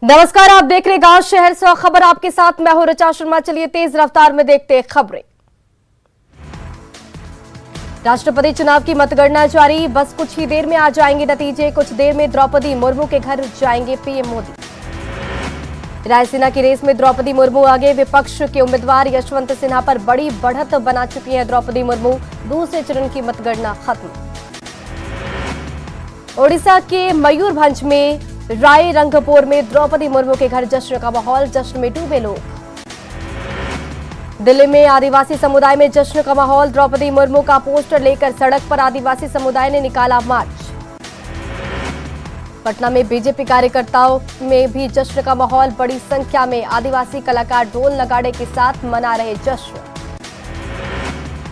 नमस्कार, आप देख रहे गांव शहर से खबर आपके साथ मैं हूं ऋचा शर्मा। चलिए तेज रफ्तार में देखते हैं खबरें। राष्ट्रपति चुनाव की मतगणना जारी, बस कुछ ही देर में आ जाएंगे नतीजे। कुछ देर में द्रौपदी मुर्मू के घर जाएंगे पीएम मोदी। रायसीना की रेस में द्रौपदी मुर्मू आगे, विपक्ष के उम्मीदवार यशवंत सिन्हा पर बड़ी बढ़त बना चुकी है द्रौपदी मुर्मू। दूसरे चरण की मतगणना खत्म। ओडिशा के मयूरभंज में राय रंगपुर में द्रौपदी मुर्मू के घर जश्न का माहौल, जश्न में डूबे लोग। दिल्ली में आदिवासी समुदाय में जश्न का माहौल, द्रौपदी मुर्मू का पोस्टर लेकर सड़क पर आदिवासी समुदाय ने निकाला मार्च। पटना में बीजेपी कार्यकर्ताओं में भी जश्न का माहौल, बड़ी संख्या में आदिवासी कलाकार ढोल नगाड़े के साथ मना रहे जश्न।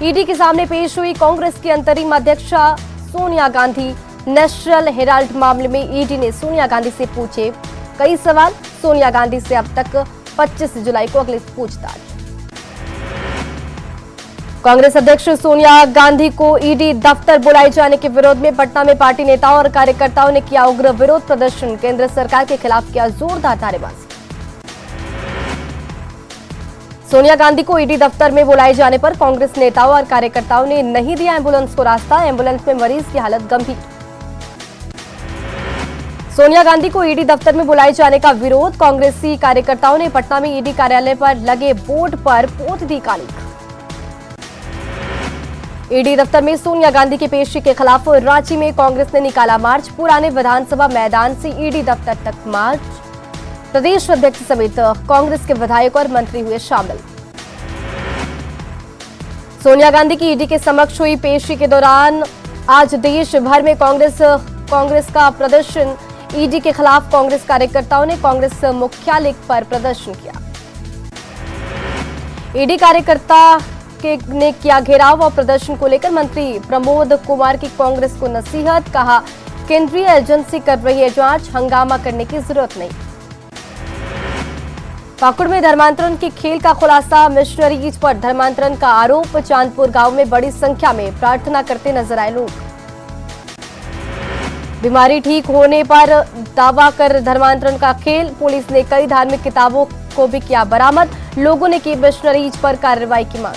ईडी के सामने पेश हुई कांग्रेस की अंतरिम अध्यक्षा सोनिया गांधी। नेशनल हेराल्ड मामले में ईडी ने सोनिया गांधी से पूछे कई सवाल। सोनिया गांधी से अब तक 25 जुलाई को अगली पूछताछ। कांग्रेस अध्यक्ष सोनिया गांधी को ईडी दफ्तर बुलाए जाने के विरोध में पटना में पार्टी नेताओं और कार्यकर्ताओं ने किया उग्र विरोध प्रदर्शन। केंद्र सरकार के खिलाफ किया जोरदार नारेबाजी। सोनिया गांधी को ईडी दफ्तर में बुलाए जाने पर कांग्रेस नेताओं और कार्यकर्ताओं ने नहीं दिया एम्बुलेंस को रास्ता। एम्बुलेंस में मरीज की हालत गंभीर। सोनिया गांधी को ईडी दफ्तर में बुलाए जाने का विरोध, कांग्रेसी कार्यकर्ताओं ने पटना में ईडी कार्यालय पर लगे बोर्ड पर पोत दी कालिक। ईडी दफ्तर में सोनिया गांधी की पेशी के खिलाफ रांची में कांग्रेस ने निकाला मार्च। पुराने विधानसभा मैदान से ईडी दफ्तर तक मार्च। प्रदेश अध्यक्ष समेत कांग्रेस के विधायक और मंत्री हुए शामिल। सोनिया गांधी की ईडी के समक्ष हुई पेशी के दौरान आज देश भर में कांग्रेस का प्रदर्शन। ईडी के खिलाफ कांग्रेस कार्यकर्ताओं ने कांग्रेस मुख्यालय पर प्रदर्शन किया। ईडी कार्यकर्ता ने किया घेराव और प्रदर्शन को लेकर मंत्री प्रमोद कुमार की कांग्रेस को नसीहत, कहा केंद्रीय एजेंसी कर रही है जांच, हंगामा करने की जरूरत नहीं। पाकुड़ में धर्मांतरण के खेल का खुलासा, मिशनरीज पर धर्मांतरण का आरोप। चांदपुर गांव में बड़ी संख्या में प्रार्थना करते नजर आए लोग। बीमारी ठीक होने पर दावा कर धर्मांतरण का खेल, पुलिस ने कई धार्मिक किताबों को भी किया बरामद। लोगों ने की मिशनरीज पर कार्रवाई की मांग।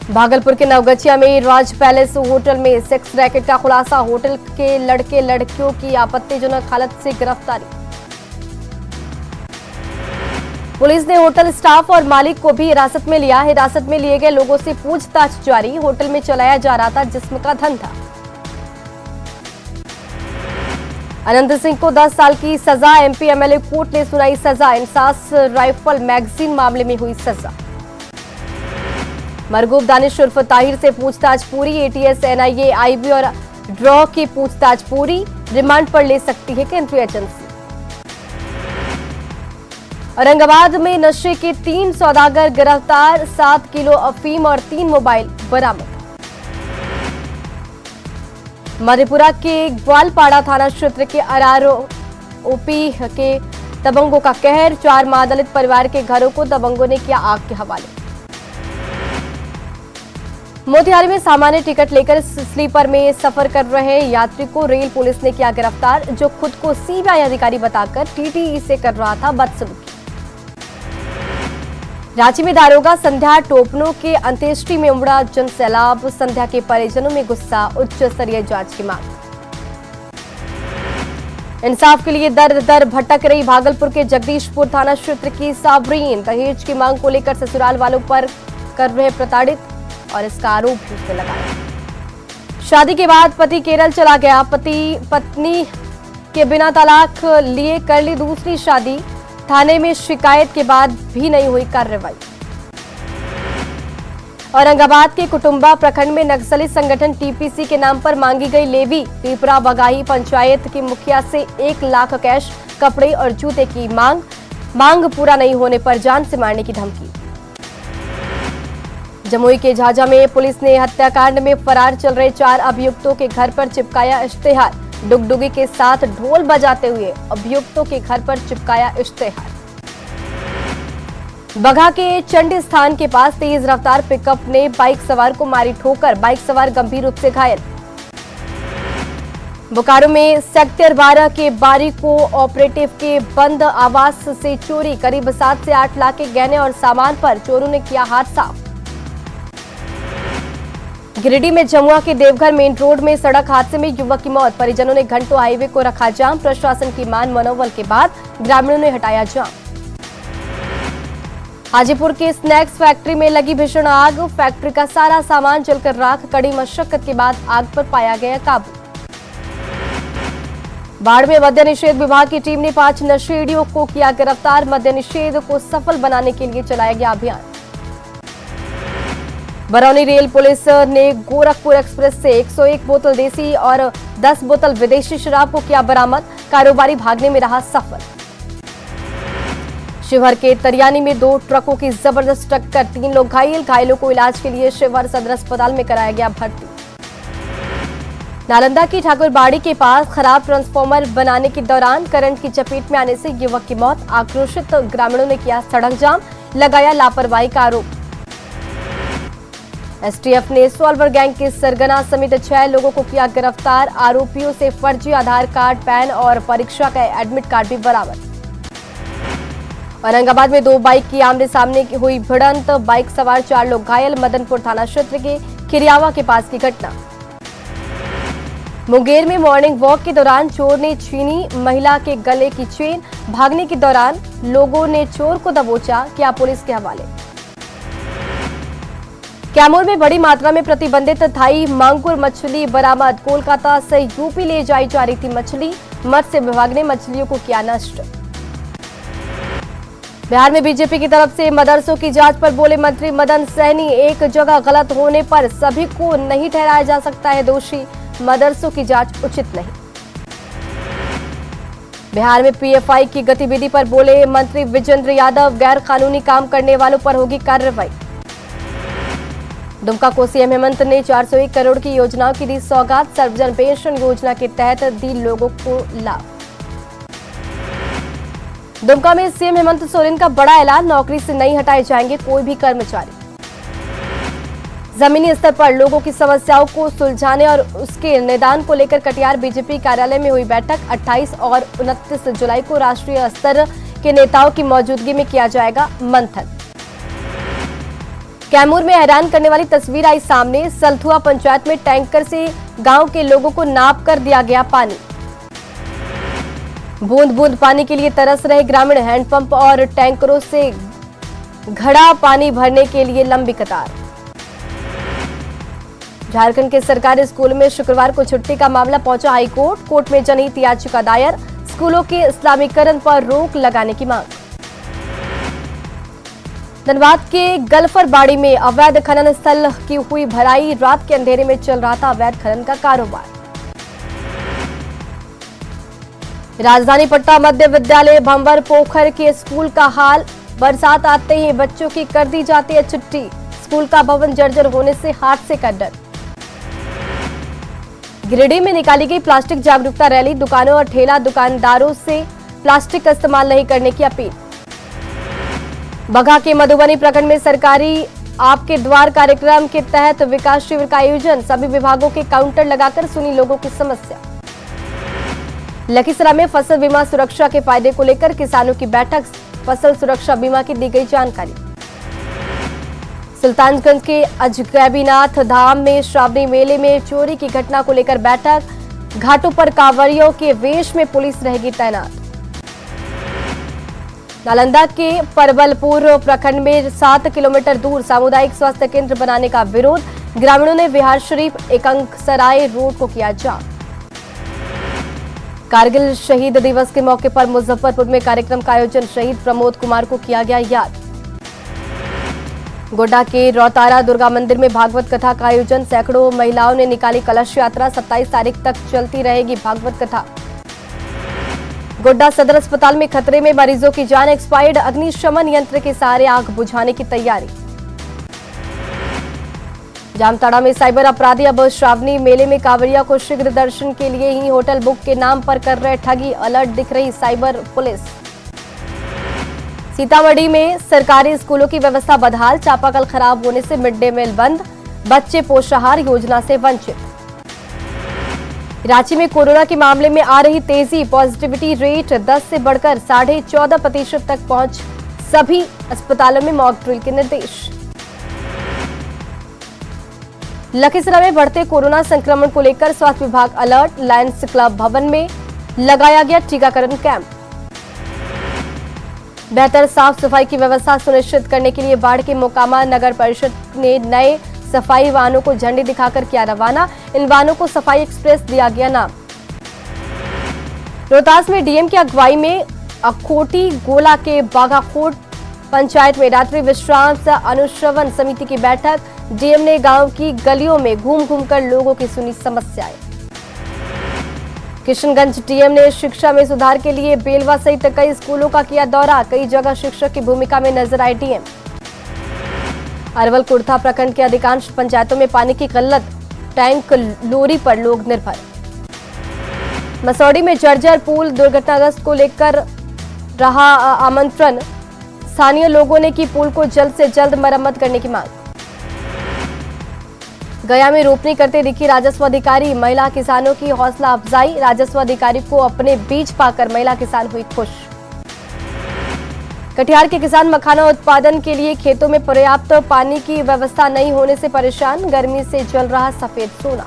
भागलपुर के नवगछिया में राज पैलेस होटल में सेक्स रैकेट का खुलासा। होटल के लड़के लड़कियों की आपत्तिजनक हालत से गिरफ्तारी। पुलिस ने होटल स्टाफ और मालिक को भी हिरासत में लिया। हिरासत में लिए गए लोगों से पूछताछ जारी। होटल में चलाया जा रहा था जिस्म का धंधा। अनंत सिंह को 10 साल की सजा, एमपी एमएलए कोर्ट ने सुनाई सजा। इंसास राइफल मैगजीन मामले में हुई सजा। मरगूब दानिश उर्फ ताहिर से पूछताछ पूरी। एटीएस, एनआईए, आईबी और ड्रॉ की पूछताछ पूरी। रिमांड पर ले सकती है केंद्रीय एजेंसी। औरंगाबाद में नशे के 3 सौदागर गिरफ्तार, 7 किलो अफीम और 3 मोबाइल बरामद। मधेपुरा के ग्वालपाड़ा थाना क्षेत्र के आरआरओपी के दबंगों का कहर, 4 मादलित परिवार के घरों को दबंगों ने किया आग के हवाले। मोतिहारी में सामान्य टिकट लेकर स्लीपर में सफर कर रहे यात्री को रेल पुलिस ने किया गिरफ्तार, जो खुद को सीबीआई अधिकारी बताकर टीटीई से कर रहा था बदसलूकी। रांची में दारोगा संध्या टोपनो के अंत्येष्टि में उमड़ा जनसैलाब, संध्या के परिजनों में गुस्सा, उच्च स्तरीय जांच की मांग। इंसाफ के लिए दर दर भटक रही भागलपुर के जगदीशपुर थाना क्षेत्र की साबरीन, दहेज की मांग को लेकर ससुराल वालों पर कर रहे प्रताड़ित और इसका आरोप भी उसने लगाया। शादी के बाद पति केरल चला गया, पत्नी के बिना तलाक लिए कर ली दूसरी शादी। थाने में शिकायत के बाद भी नहीं हुई कार्रवाई। औरंगाबाद के कुटुंबा प्रखंड में नक्सली संगठन टीपीसी के नाम पर मांगी गई लेवी। पीपरा बगाही पंचायत की मुखिया से 1 लाख कैश, कपड़े और जूते की मांग पूरा नहीं होने पर जान से मारने की धमकी। जमुई के झाझा में पुलिस ने हत्याकांड में फरार चल रहे 4 अभियुक्तों के घर पर चिपकाया इश्तेहार। डुगडुगी के साथ ढोल बजाते हुए अभियुक्तों के घर पर चिपकाया इश्तेहार। बगहा के चंडी स्थान के पास तेज रफ्तार पिकअप ने बाइक सवार को मारी ठोकर, बाइक सवार गंभीर रूप से घायल। बोकारो में सेक्टर 12 के बारिको ऑपरेटिव के बंद आवास से चोरी, करीब 7 से 8 लाख के गहने और सामान पर चोरों ने किया हाथ साफ। गिरिडीह में जमुआ के देवघर मेन रोड में सड़क हादसे में युवक की मौत, परिजनों ने घंटों हाईवे को रखा जाम, प्रशासन की मान मनोबल के बाद ग्रामीणों ने हटाया जाम। हाजीपुर के स्नैक्स फैक्ट्री में लगी भीषण आग, फैक्ट्री का सारा सामान जलकर राख, कड़ी मशक्कत के बाद आग पर पाया गया काबू। बाढ़ में मद्य निषेध विभाग की टीम ने 5 नशेड़ियों को किया गिरफ्तार, मद्य निषेध को सफल बनाने के लिए चलाया गया अभियान। बरौनी रेल पुलिस ने गोरखपुर एक्सप्रेस से 101 बोतल देसी और 10 बोतल विदेशी शराब को किया बरामद, कारोबारी भागने में रहा सफल। शिवहर के तरियानी में 2 ट्रकों की जबरदस्त टक्कर, 3 लोग घायल, घायलों को इलाज के लिए शिवहर सदर अस्पताल में कराया गया भर्ती। नालंदा की ठाकुरबाड़ी के पास खराब ट्रांसफार्मर बनाने के दौरान करंट की चपेट में आने से युवक की मौत, आक्रोशित ग्रामीणों ने किया सड़क जाम, लगाया लापरवाही का आरोप। एसटीएफ ने सॉल्वर गैंग के सरगना समेत 6 लोगों को किया गिरफ्तार, आरोपियों से फर्जी आधार कार्ड, पैन और परीक्षा का एडमिट कार्ड भी बरामद। औरंगाबाद में 2 बाइक की आमने सामने हुई भिड़ंत, बाइक सवार 4 लोग घायल, मदनपुर थाना क्षेत्र के खिरियावा के पास की घटना। मुंगेर में मॉर्निंग वॉक के दौरान चोर ने छीनी महिला के गले की चेन, भागने के दौरान लोगों ने चोर को दबोचा, किया पुलिस के हवाले। कैमूर में बड़ी मात्रा में प्रतिबंधित थाई मांगुर मछली बरामद, कोलकाता से यूपी ले जाई जा रही थी मछली, मत्स्य विभाग ने मछलियों को किया नष्ट। बिहार में बीजेपी की तरफ से मदरसों की जांच पर बोले मंत्री मदन सहनी, एक जगह गलत होने पर सभी को नहीं ठहराया जा सकता है दोषी, मदरसों की जांच उचित नहीं। बिहार में पीएफआई की गतिविधि पर बोले मंत्री विजेंद्र यादव, गैर कानूनी काम करने वालों पर होगी कार्रवाई। दुमका को सीएम हेमंत ने 401 करोड़ की योजनाओं की दी सौगात, सर्वजन पेंशन योजना के तहत दी लोगों को लाभ। दुमका में सीएम हेमंत सोरेन का बड़ा ऐलान, नौकरी से नहीं हटाए जाएंगे कोई भी कर्मचारी। जमीनी स्तर पर लोगों की समस्याओं को सुलझाने और उसके निदान को लेकर कटिहार बीजेपी कार्यालय में हुई बैठक, 28 और 29 जुलाई को राष्ट्रीय स्तर के नेताओं की मौजूदगी में किया जाएगा मंथन। कैमूर में हैरान करने वाली तस्वीर आई सामने, सलथुआ पंचायत में टैंकर से गांव के लोगों को नाप कर दिया गया पानी। बूंद बूंद पानी के लिए तरस रहे ग्रामीण, हैंडपंप और टैंकरों से घड़ा पानी भरने के लिए लंबी कतार। झारखंड के सरकारी स्कूल में शुक्रवार को छुट्टी का मामला पहुंचा हाईकोर्ट, कोर्ट में जनहित याचिका दायर, स्कूलों के इस्लामीकरण पर रोक लगाने की मांग। धनबाद के गलफरबाड़ी में अवैध खनन स्थल की हुई भराई, रात के अंधेरे में चल रहा था अवैध खनन का कारोबार। राजधानी पटना मध्य विद्यालय भंवर पोखर के स्कूल का हाल, बरसात आते ही बच्चों की कर दी जाती है छुट्टी, स्कूल का भवन जर्जर होने से हादसे का डर। गिरिडीह में निकाली गई प्लास्टिक जागरूकता रैली, दुकानों और ठेला दुकानदारों से प्लास्टिक का इस्तेमाल नहीं करने की अपील। बगहा के मधुबनी प्रखंड में सरकारी आपके द्वार कार्यक्रम के तहत विकास शिविर का आयोजन, सभी विभागों के काउंटर लगाकर सुनी लोगों की समस्या। लखीसराय में फसल बीमा सुरक्षा के फायदे को लेकर किसानों की बैठक, फसल सुरक्षा बीमा की दी गई जानकारी। सुल्तानगंज के अजगैबीनाथ धाम में श्रावणी मेले में चोरी की घटना को लेकर बैठक, घाटों पर कांवड़ियों के वेश में पुलिस रहेगी तैनात। नालंदा के परबलपुर प्रखंड में 7 किलोमीटर दूर सामुदायिक स्वास्थ्य केंद्र बनाने का विरोध, ग्रामीणों ने बिहार शरीफ एकंगसराय रोड को किया जाम। कारगिल शहीद दिवस के मौके पर मुजफ्फरपुर में कार्यक्रम का आयोजन, शहीद प्रमोद कुमार को किया गया याद। गोड्डा के रौतारा दुर्गा मंदिर में भागवत कथा का आयोजन, सैकड़ों महिलाओं ने निकाली कलश यात्रा, 27 तारीख तक चलती रहेगी भागवत कथा। गोड्डा सदर अस्पताल में खतरे में मरीजों की जान, एक्सपायर्ड अग्निशमन यंत्र के सहारे आग बुझाने की तैयारी। जामताड़ा में साइबर अपराधी अब श्रावणी मेले में कांवड़िया को शीघ्र दर्शन के लिए ही होटल बुक के नाम पर कर रहे ठगी, अलर्ट दिख रही साइबर पुलिस। सीतामढ़ी में सरकारी स्कूलों की व्यवस्था बदहाल, चापाकल खराब होने से मिड डे मील बंद, बच्चे पोषाहार योजना से वंचित। रांची में कोरोना के मामले में आ रही तेजी, पॉजिटिविटी रेट 10 से बढ़कर 14.5% तक पहुंच, सभी अस्पतालों में मॉक ड्रिल के निर्देश। लखीसराय में बढ़ते कोरोना संक्रमण को लेकर स्वास्थ्य विभाग अलर्ट, लायंस क्लब भवन में लगाया गया टीकाकरण कैंप। बेहतर साफ सफाई की व्यवस्था सुनिश्चित करने के लिए बाढ़ के मोकामा नगर परिषद ने नए सफाई वाहनों को झंडी दिखाकर किया रवाना। इन वाहनों को सफाई एक्सप्रेस दिया गया नाम। रोहतास में डीएम की अगुवाई में अखोटी गोला के बाघाकोट पंचायत में रात्रि विश्राम अनुश्रवण समिति की बैठक। डीएम ने गांव की गलियों में घूम घूमकर लोगों की सुनी समस्याएं। किशनगंज डीएम ने शिक्षा में सुधार के लिए बेलवा सहित कई स्कूलों का किया दौरा, कई जगह शिक्षक की भूमिका में नजर आए डीएम। अरवल कुर्था प्रखंड के अधिकांश पंचायतों में पानी की किल्लत, टैंक लोरी पर लोग निर्भर। मसौड़ी में जर्जर पुल दुर्घटनाग्रस्त को लेकर रहा आमंत्रण, स्थानीय लोगों ने की पुल को जल्द से जल्द मरम्मत करने की मांग। गया में रोपनी करते दिखी राजस्व अधिकारी, महिला किसानों की हौसला अफजाई, राजस्व अधिकारी को अपने बीज पाकर महिला किसान हुई खुश। कटिहार के किसान मखाना उत्पादन के लिए खेतों में पर्याप्त पानी की व्यवस्था नहीं होने से परेशान, गर्मी से जल रहा सफेद सोना।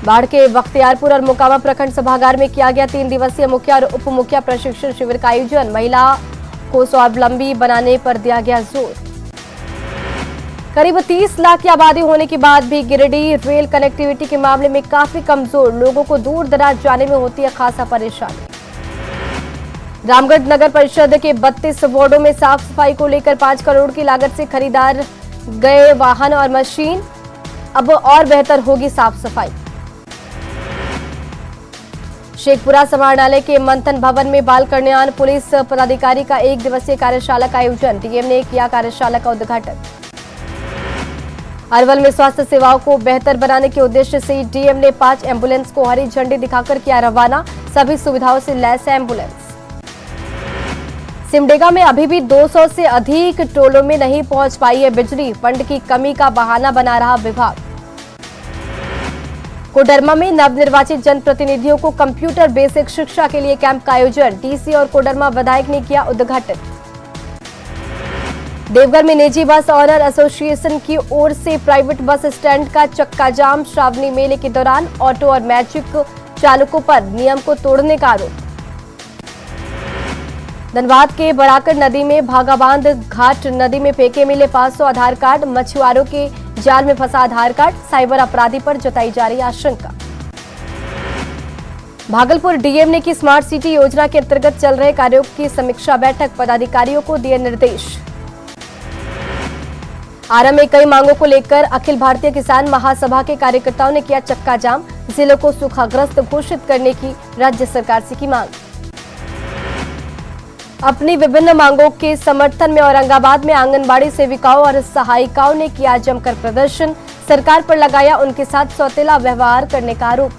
बाढ़ के बख्तियारपुर और मोकामा प्रखंड सभागार में किया गया 3 दिवसीय मुखिया और उप मुखिया प्रशिक्षण शिविर का आयोजन, महिला को स्वावलंबी बनाने पर दिया गया जोर। करीब 30 लाख की आबादी होने के बाद भी गिरिडीह रेल कनेक्टिविटी के मामले में काफी कमजोर, लोगों को दूर दराज जाने में होती है खासा परेशानी। रामगढ़ नगर परिषद के 32 वार्डों में साफ सफाई को लेकर 5 करोड़ की लागत से खरीदार गए वाहन और मशीन, अब और बेहतर होगी साफ सफाई। शेखपुरा समाहरणालय के मंथन भवन में बाल कल्याण पुलिस पदाधिकारी का 1 दिवसीय कार्यशाला का आयोजन, डीएम ने किया कार्यशाला का उद्घाटन। अरवल में स्वास्थ्य सेवाओं को बेहतर बनाने के उद्देश्य से डीएम ने 5 एम्बुलेंस को हरी झंडी दिखाकर किया रवाना, सभी सुविधाओं से लैस एम्बुलेंस। सिमडेगा में अभी भी 200 से अधिक टोलों में नहीं पहुंच पाई है बिजली, फंड की कमी का बहाना बना रहा विभाग। कोडरमा में नवनिर्वाचित जनप्रतिनिधियों को कंप्यूटर बेसिक शिक्षा के लिए कैंप का आयोजन, डीसी और कोडरमा विधायक ने किया उद्घाटन। देवघर में निजी बस ऑनर एसोसिएशन की ओर से प्राइवेट बस स्टैंड का चक्का जाम, श्रावणी मेले के दौरान ऑटो और मैजिक चालकों पर नियम को तोड़ने का आरोप। धनबाद के बड़ाकर नदी में भागाबांध घाट नदी में फेंके मिले 500 आधार कार्ड, मछुआरों के जाल में फंसा आधार कार्ड, साइबर अपराधी पर जताई जा रही आशंका। भागलपुर डीएम ने की स्मार्ट सिटी योजना के अंतर्गत चल रहे कार्यों की समीक्षा बैठक, पदाधिकारियों को दिए निर्देश। आरा में कई मांगों को लेकर अखिल भारतीय किसान महासभा के कार्यकर्ताओं ने किया चक्का जाम, जिलों को सूखाग्रस्त घोषित करने की राज्य सरकार से की मांग। अपनी विभिन्न मांगों के समर्थन में औरंगाबाद में आंगनबाड़ी सेविकाओं और सहायिकाओं ने किया जमकर प्रदर्शन, सरकार पर लगाया उनके साथ सौतेला व्यवहार करने का आरोप।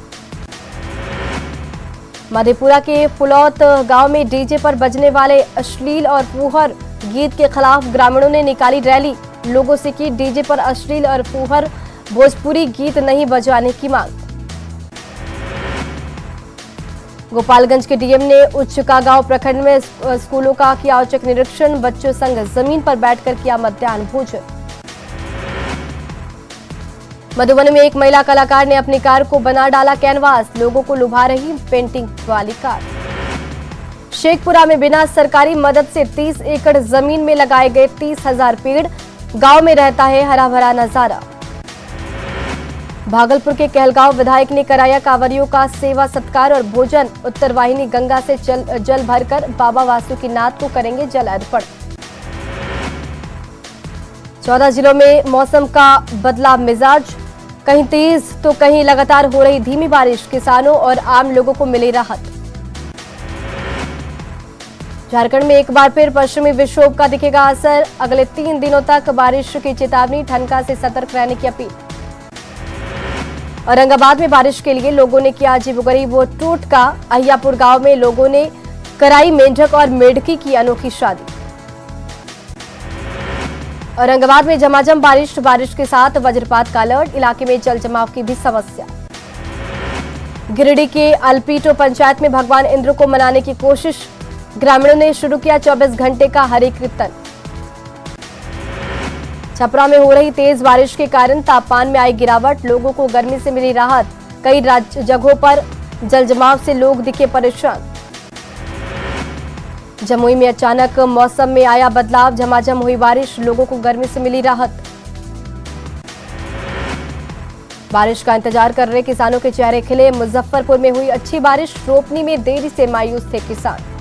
मधेपुरा के फुलौत गांव में डीजे पर बजने वाले अश्लील और फूहर गीत के खिलाफ ग्रामीणों ने निकाली रैली, लोगों से की डीजे पर अश्लील और फूहर भोजपुरी गीत नहीं बजाने की मांग। गोपालगंज के डीएम ने उच्चका गांव प्रखंड में स्कूलों का किया औचक निरीक्षण, बच्चों संग जमीन पर बैठकर किया मध्याह्न भोजन। मधुबनी में एक महिला कलाकार ने अपनी कार को बना डाला कैनवास, लोगों को लुभा रही पेंटिंग वाली कार। शेखपुरा में बिना सरकारी मदद से 30 एकड़ जमीन में लगाए गए 30,000 पेड़, गांव में रहता है हरा भरा नजारा। भागलपुर के कहलगांव विधायक ने कराया कांवरियों का सेवा सत्कार और भोजन, उत्तर वाहिनी गंगा से जल भरकर बाबा वासुकीनाथ को करेंगे जल अर्पण। 14 जिलों में मौसम का बदला मिजाज, कहीं तेज तो कहीं लगातार हो रही धीमी बारिश, किसानों और आम लोगों को मिली राहत। झारखंड में एक बार फिर पश्चिमी विक्षोभ का दिखेगा असर, अगले 3 दिनों तक बारिश की चेतावनी, ठनका से सतर्क रहने की अपील। औरंगाबाद में बारिश के लिए लोगों ने किया अजीबोगरीब वो टोटका, अहियापुर गांव में लोगों ने कराई मेंढक और मेढकी की अनोखी शादी। औरंगाबाद में झमाझम बारिश के साथ वज्रपात का अलर्ट, इलाके में जल जमाव की भी समस्या। गिरिडीह के अल्पीटो पंचायत में भगवान इंद्र को मनाने की कोशिश, ग्रामीणों ने शुरू किया 24 घंटे का हरि कीर्तन। छपरा में हो रही तेज बारिश के कारण तापमान में आई गिरावट, लोगों को गर्मी से मिली राहत। कई जगहों पर जलजमाव से लोग दिखे परेशान। जमुई में अचानक मौसम में आया बदलाव, झमाझम हुई बारिश, लोगों को गर्मी से मिली राहत। बारिश का इंतजार कर रहे किसानों के चेहरे खिले। मुजफ्फरपुर में हुई अच्छी बारिश, रोपनी में देरी से मायूस थे किसान।